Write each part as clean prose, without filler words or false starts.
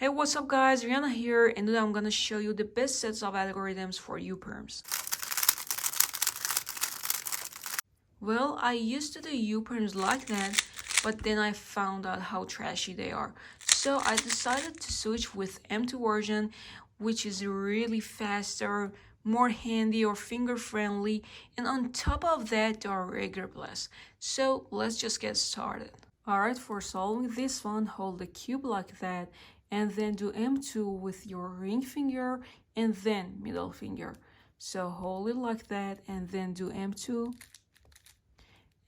Hey, what's up guys, Rihanna here, and today I'm gonna show you the best sets of algorithms for U Perms. Well, I used to do U Perms like that, but then I found out how trashy they are. So I decided to switch with M2 version, which is really faster, more handy or finger friendly, and on top of that, they are rigorless. So let's just get started. Alright, for solving this one, hold the cube like that and then do M2 with your ring finger and then middle finger. So hold it like that and then do M2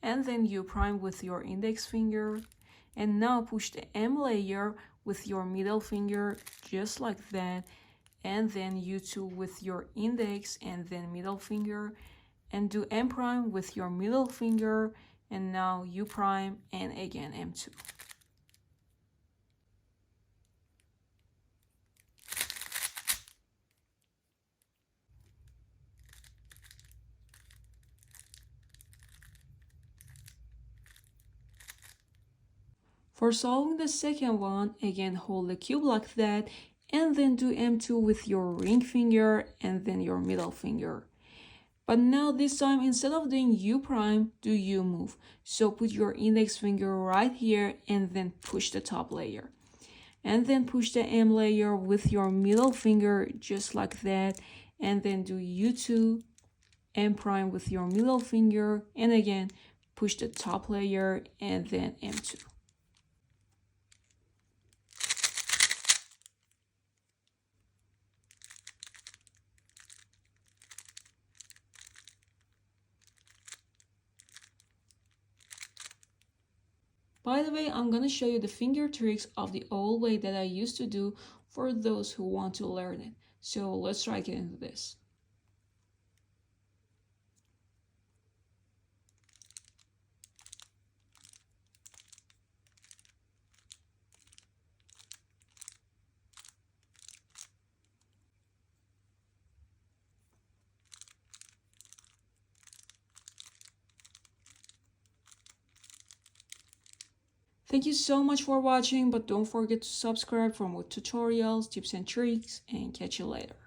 and then U prime with your index finger, and now push the M layer with your middle finger just like that, and then U2 with your index and then middle finger, and do M prime with your middle finger, and now U prime and again M2. For solving the second one, again hold the cube like that and then do M2 with your ring finger and then your middle finger. But now this time, instead of doing U prime, do U move. So put your index finger right here and then push the top layer. And then push the M layer with your middle finger just like that. And then do U2, M prime with your middle finger. And again, push the top layer and then M2. By the way, I'm gonna show you the finger tricks of the old way that I used to do for those who want to learn it. So let's try get into this. Thank you so much for watching, but don't forget to subscribe for more tutorials, tips and tricks, and catch you later.